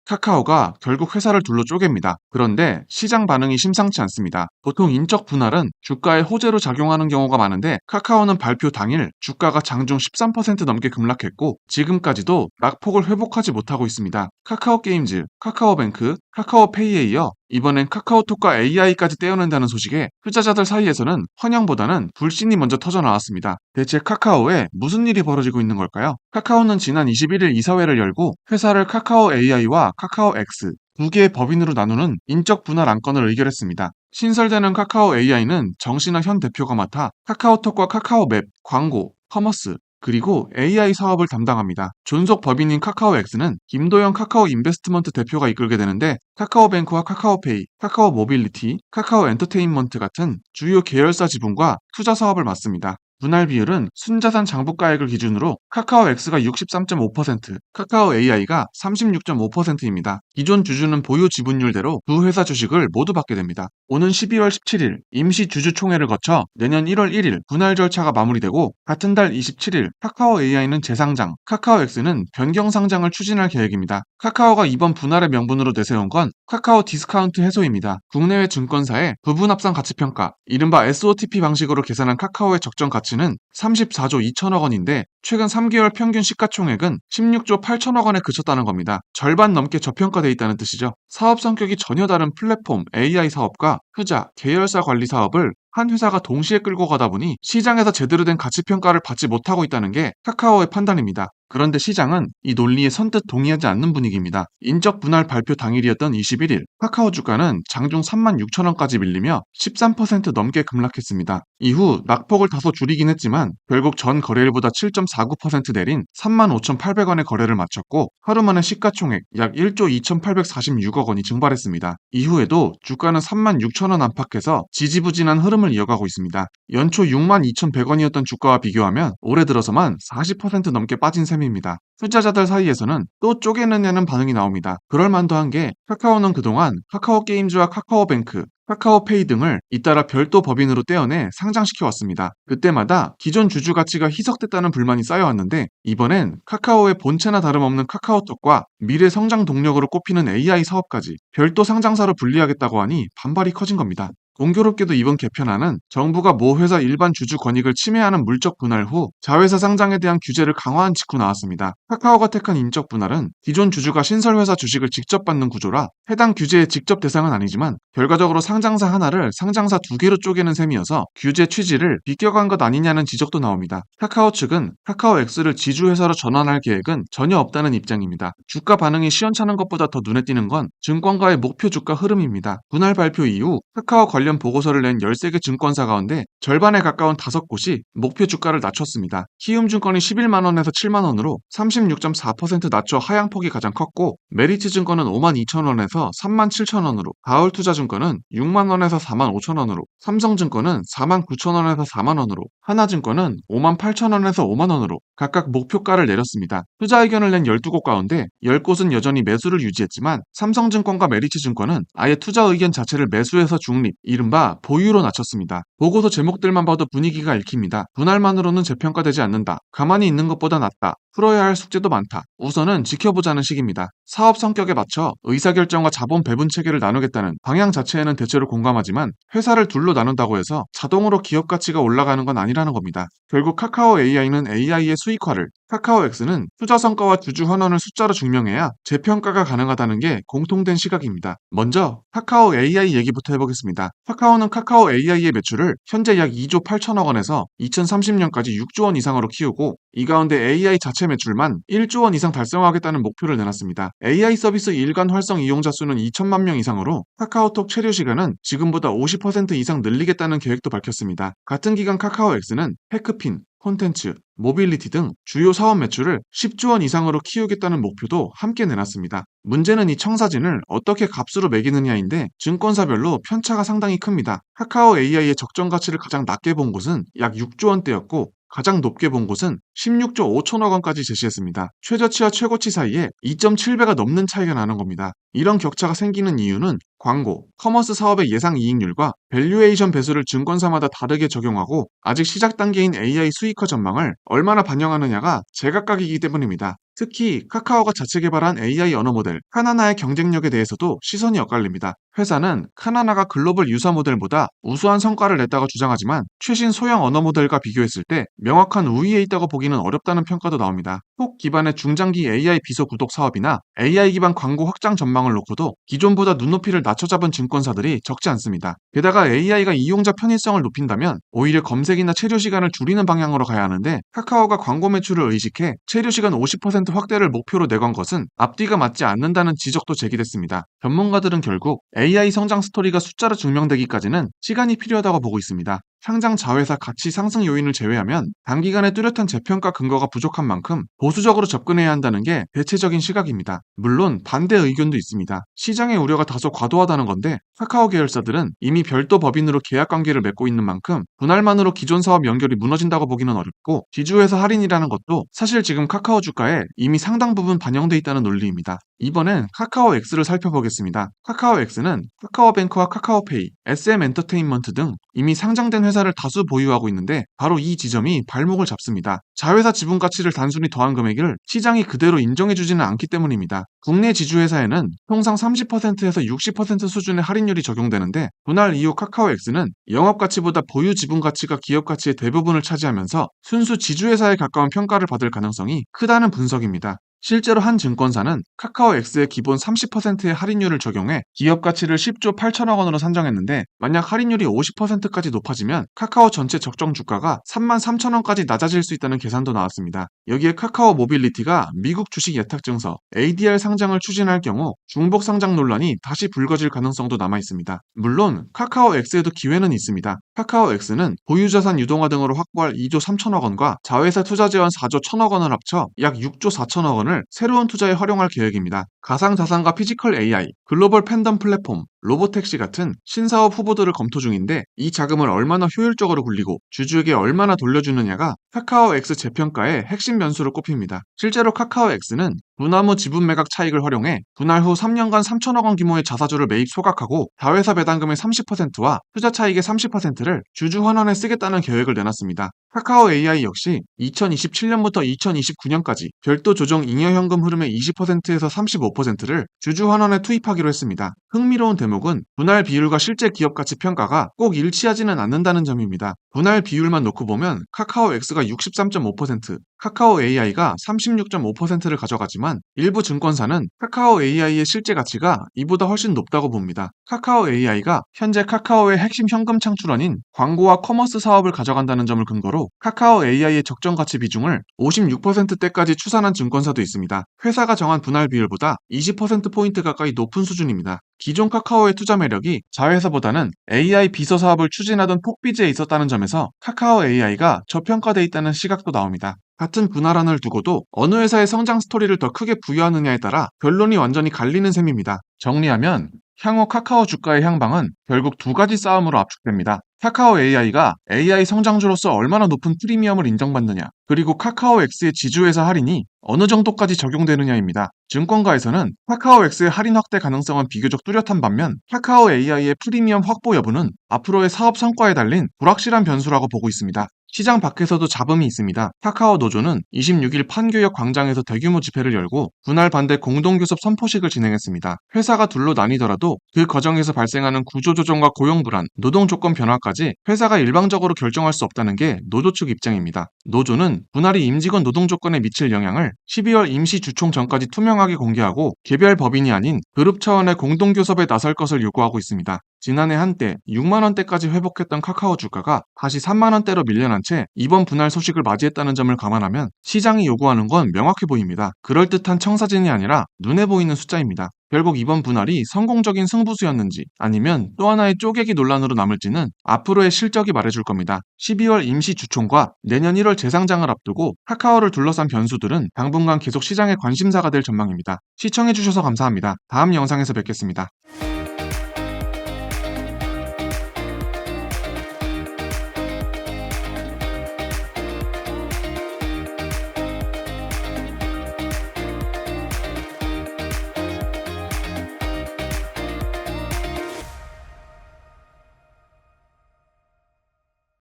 카카오가 결국 회사를 둘로 쪼갭니다. 그런데 시장 반응이 심상치 않습니다. 보통 인적 분할은 주가에 호재로 작용하는 경우가 많은데 카카오는 발표 당일 주가가 장중 13% 넘게 급락했고 지금까지도 낙폭을 회복하지 못하고 있습니다. 카카오 게임즈, 카카오뱅크, 카카오페이에 이어 이번엔 카카오톡과 AI까지 떼어낸다는 소식에 투자자들 사이에서는 환영보다는 불신이 먼저 터져 나왔습니다. 대체 카카오에 무슨 일이 벌어지고 있는 걸까요? 카카오는 지난 21일 이사회를 열고 회사를 카카오 AI와 카카오 X 두 개의 법인으로 나누는 인적 분할 안건을 의결했습니다. 신설되는 카카오 AI는 정신아 현 대표가 맡아 카카오톡과 카카오맵, 광고, 커머스, 그리고 AI 사업을 담당합니다. 존속 법인인 카카오 X는 김도영 카카오 인베스트먼트 대표가 이끌게 되는데 카카오뱅크와 카카오페이, 카카오 모빌리티, 카카오 엔터테인먼트 같은 주요 계열사 지분과 투자 사업을 맡습니다. 분할 비율은 순자산 장부가액을 기준으로 카카오 X가 63.5%, 카카오 AI가 36.5%입니다. 기존 주주는 보유 지분율대로 두 회사 주식을 모두 받게 됩니다. 오는 12월 17일 임시 주주총회를 거쳐 내년 1월 1일 분할 절차가 마무리되고 같은 달 27일 카카오 AI는 재상장, 카카오 X는 변경 상장을 추진할 계획입니다. 카카오가 이번 분할의 명분으로 내세운 건 카카오 디스카운트 해소입니다. 국내외 증권사의 부분 합산 가치평가, 이른바 SOTP 방식으로 계산한 카카오의 적정 가치는 34조 2천억 원인데 최근 3개월 평균 시가총액은 16조 8천억 원에 그쳤다는 겁니다. 절반 넘게 저평가돼 있다는 뜻이죠. 사업 성격이 전혀 다른 플랫폼 AI 사업과 투자, 계열사 관리 사업을 한 회사가 동시에 끌고 가다 보니 시장에서 제대로 된 가치평가를 받지 못하고 있다는 게 카카오의 판단입니다. 그런데 시장은 이 논리에 선뜻 동의하지 않는 분위기입니다. 인적 분할 발표 당일이었던 21일, 카카오 주가는 장중 36,000원까지 밀리며 13% 넘게 급락했습니다. 이후 낙폭을 다소 줄이긴 했지만 결국 전 거래일보다 7.49% 내린 35,800원의 거래를 마쳤고 하루 만에 시가총액 약 1조 2,846억 원이 증발했습니다. 이후에도 주가는 36,000원 안팎에서 지지부진한 흐름을 이어가고 있습니다. 연초 62,100원이었던 주가와 비교하면 올해 들어서만 40% 넘게 빠진 셈입니다. 투자자들 사이에서는 또 쪼개느냐는 반응이 나옵니다. 그럴만도 한 게 카카오는 그동안 카카오 게임즈와 카카오뱅크, 카카오페이 등을 잇따라 별도 법인으로 떼어내 상장시켜 왔습니다. 그때마다 기존 주주 가치가 희석됐다는 불만이 쌓여왔는데 이번엔 카카오의 본체나 다름없는 카카오톡과 미래 성장 동력으로 꼽히는 AI 사업까지 별도 상장사로 분리하겠다고 하니 반발이 커진 겁니다. 공교롭게도 이번 개편안은 정부가 모 회사 일반 주주 권익을 침해하는 물적 분할 후 자회사 상장에 대한 규제를 강화한 직후 나왔습니다. 카카오가 택한 인적 분할은 기존 주주가 신설회사 주식을 직접 받는 구조라 해당 규제의 직접 대상은 아니지만 결과적으로 상장사 하나를 상장사 두 개로 쪼개는 셈이어서 규제 취지를 비껴간 것 아니냐는 지적도 나옵니다. 카카오 측은 카카오 X를 지주회사로 전환할 계획은 전혀 없다는 입장입니다. 주가 반응이 시원찮은 것보다 더 눈에 띄는 건 증권가의 목표 주가 흐름입니다. 분할 발표 이후 카카오 관련 보고서를 낸 13개 증권사 가운데 절반에 가까운 5곳이 목표 주가를 낮췄습니다. 키움증권이 11만원에서 7만원으로 36.4% 낮춰 하향폭이 가장 컸고 메리츠증권은 52,000원에서 37,000원으로 가을투자증권은 6만원에서 45,000원으로 삼성증권은 49,000원에서 4만원으로 하나증권은 58,000원에서 5만원으로 각각 목표가를 내렸습니다. 투자 의견을 낸 12곳 가운데 10곳은 여전히 매수를 유지했지만 삼성증권과 메리츠증권은 아예 투자 의견 자체를 매수해서 중립, 이른바 보유로 낮췄습니다. 보고서 제목들만 봐도 분위기가 읽힙니다. 분할만으로는 재평가되지 않는다. 가만히 있는 것보다 낫다. 풀어야 할 숙제도 많다. 우선은 지켜보자는 식입니다. 사업 성격에 맞춰 의사결정과 자본 배분 체계를 나누겠다는 방향 자체에는 대체로 공감하지만 회사를 둘로 나눈다고 해서 자동으로 기업 가치가 올라가는 건 아니라는 겁니다. 결국 카카오 AI는 AI의 수익화를, 카카오 X는 투자 성과와 주주 환원을 숫자로 증명해야 재평가가 가능하다는 게 공통된 시각입니다. 먼저 카카오 AI 얘기부터 해보겠습니다. 카카오는 카카오 AI의 매출을 현재 약 2조 8천억 원에서 2030년까지 6조 원 이상으로 키우고 이 가운데 AI 자체 매출만 1조 원 이상 달성하겠다는 목표를 내놨습니다. AI 서비스 일간 활성 이용자 수는 2천만 명 이상으로 카카오톡 체류 시간은 지금보다 50% 이상 늘리겠다는 계획도 밝혔습니다. 같은 기간 카카오 X는 테크핀, 콘텐츠, 모빌리티 등 주요 사업 매출을 10조 원 이상으로 키우겠다는 목표도 함께 내놨습니다. 문제는 이 청사진을 어떻게 값으로 매기느냐인데 증권사별로 편차가 상당히 큽니다. 카카오 AI의 적정 가치를 가장 낮게 본 곳은 약 6조 원대였고 가장 높게 본 곳은 16조 5천억 원까지 제시했습니다. 최저치와 최고치 사이에 2.7배가 넘는 차이가 나는 겁니다. 이런 격차가 생기는 이유는 광고, 커머스 사업의 예상 이익률과 밸류에이션 배수를 증권사마다 다르게 적용하고 아직 시작 단계인 AI 수익화 전망을 얼마나 반영하느냐가 제각각이기 때문입니다. 특히 카카오가 자체 개발한 AI 언어 모델 카나나의 경쟁력에 대해서도 시선이 엇갈립니다. 회사는 카나나가 글로벌 유사 모델보다 우수한 성과를 냈다고 주장하지만 최신 소형 언어 모델과 비교했을 때 명확한 우위에 있다고 보기는 어렵다는 평가도 나옵니다. 톡 기반의 중장기 AI 비서 구독 사업이나 AI 기반 광고 확장 전망을 놓고도 기존보다 눈높이를 낮춰잡은 증권사들이 적지 않습니다. 게다가 AI가 이용자 편의성을 높인다면 오히려 검색이나 체류 시간을 줄이는 방향으로 가야 하는데 카카오가 광고 매출을 의식해 체류 시간 50% 확대를 목표로 내건 것은 앞뒤가 맞지 않는다는 지적도 제기됐습니다. 전문가들은 결국 AI 성장 스토리가 숫자로 증명되기까지는 시간이 필요하다고 보고 있습니다. 상장 자회사 가치 상승 요인을 제외하면 단기간에 뚜렷한 재평가 근거가 부족한 만큼 보수적으로 접근해야 한다는 게 대체적인 시각입니다. 물론 반대 의견도 있습니다. 시장의 우려가 다소 과도하다는 건데 카카오 계열사들은 이미 별도 법인으로 계약 관계를 맺고 있는 만큼 분할만으로 기존 사업 연결이 무너진다고 보기는 어렵고 지주회사 할인이라는 것도 사실 지금 카카오 주가에 이미 상당 부분 반영돼 있다는 논리입니다. 이번엔 카카오 X를 살펴보겠습니다. 카카오 X는 카카오뱅크와 카카오페이, SM엔터테인먼트 등 이미 상장된 회사를 다수 보유하고 있는데 바로 이 지점이 발목을 잡습니다. 자회사 지분 가치를 단순히 더한 금액을 시장이 그대로 인정해주지는 않기 때문입니다. 국내 지주회사에는 통상 30%에서 60% 수준의 할인율이 적용되는데 분할 이후 카카오 X는 영업가치보다 보유 지분 가치가 기업 가치의 대부분을 차지하면서 순수 지주회사에 가까운 평가를 받을 가능성이 크다는 분석입니다. 실제로 한 증권사는 카카오 X의 기본 30%의 할인율을 적용해 기업 가치를 10조 8천억 원으로 산정했는데 만약 할인율이 50%까지 높아지면 카카오 전체 적정 주가가 3만 3천 원까지 낮아질 수 있다는 계산도 나왔습니다. 여기에 카카오 모빌리티가 미국 주식 예탁 증서 ADR 상장을 추진할 경우 중복 상장 논란이 다시 불거질 가능성도 남아 있습니다. 물론 카카오 X에도 기회는 있습니다. 카카오 X는 보유자산 유동화 등으로 확보할 2조 3천억 원과 자회사 투자 재원 4조 1천억 원을 합쳐 약 6조 4천억 원을 새로운 투자에 활용할 계획입니다. 가상자산과 피지컬 AI, 글로벌 팬덤 플랫폼, 로보택시 같은 신사업 후보들을 검토 중인데 이 자금을 얼마나 효율적으로 굴리고 주주에게 얼마나 돌려주느냐가 카카오 X 재평가의 핵심 변수로 꼽힙니다. 실제로 카카오 X는 분할 후 지분 매각 차익을 활용해 분할 후 3년간 3천억 원 규모의 자사주를 매입 소각하고 자회사 배당금의 30%와 투자 차익의 30%를 주주 환원에 쓰겠다는 계획을 내놨습니다. 카카오 AI 역시 2027년부터 2029년까지 별도 조정 잉여현금 흐름의 20%에서 35%를 주주 환원에 투입하기로 했습니다. 흥미로운 대목은 분할 비율과 실제 기업 가치 평가가 꼭 일치하지는 않는다는 점입니다. 분할 비율만 놓고 보면 카카오 X가 63.5%, 카카오 AI가 36.5%를 가져가지만 일부 증권사는 카카오 AI의 실제 가치가 이보다 훨씬 높다고 봅니다. 카카오 AI가 현재 카카오의 핵심 현금 창출원인 광고와 커머스 사업을 가져간다는 점을 근거로 카카오 AI의 적정 가치 비중을 56%대까지 추산한 증권사도 있습니다. 회사가 정한 분할 비율보다 20%포인트 가까이 높은 수준입니다. 기존 카카오의 투자 매력이 자회사보다는 AI 비서 사업을 추진하던 폭비즈에 있었다는 점에서 카카오 AI가 저평가돼 있다는 시각도 나옵니다. 같은 분할안을 두고도 어느 회사의 성장 스토리를 더 크게 부여하느냐에 따라 변론이 완전히 갈리는 셈입니다. 정리하면 향후 카카오 주가의 향방은 결국 두 가지 싸움으로 압축됩니다. 카카오 AI가 AI 성장주로서 얼마나 높은 프리미엄을 인정받느냐, 그리고 카카오 X의 지주회사 할인이 어느 정도까지 적용되느냐입니다. 증권가에서는 카카오 X의 할인 확대 가능성은 비교적 뚜렷한 반면 카카오 AI의 프리미엄 확보 여부는 앞으로의 사업 성과에 달린 불확실한 변수라고 보고 있습니다. 시장 밖에서도 잡음이 있습니다. 카카오 노조는 26일 판교역 광장에서 대규모 집회를 열고 분할 반대 공동교섭 선포식을 진행했습니다. 회사가 둘로 나뉘더라도 그 과정에서 발생하는 구조조정과 고용 불안, 노동 조건 변화까지 회사가 일방적으로 결정할 수 없다는 게 노조 측 입장입니다. 노조는 분할이 임직원 노동 조건에 미칠 영향을 12월 임시 주총 전까지 투명하게 공개하고 개별 법인이 아닌 그룹 차원의 공동교섭에 나설 것을 요구하고 있습니다. 지난해 한때 6만원대까지 회복했던 카카오 주가가 다시 3만원대로 밀려난 채 이번 분할 소식을 맞이했다는 점을 감안하면 시장이 요구하는 건 명확해 보입니다. 그럴듯한 청사진이 아니라 눈에 보이는 숫자입니다. 결국 이번 분할이 성공적인 승부수였는지 아니면 또 하나의 쪼개기 논란으로 남을지는 앞으로의 실적이 말해줄 겁니다. 12월 임시 주총과 내년 1월 재상장을 앞두고 카카오를 둘러싼 변수들은 당분간 계속 시장의 관심사가 될 전망입니다. 시청해주셔서 감사합니다. 다음 영상에서 뵙겠습니다.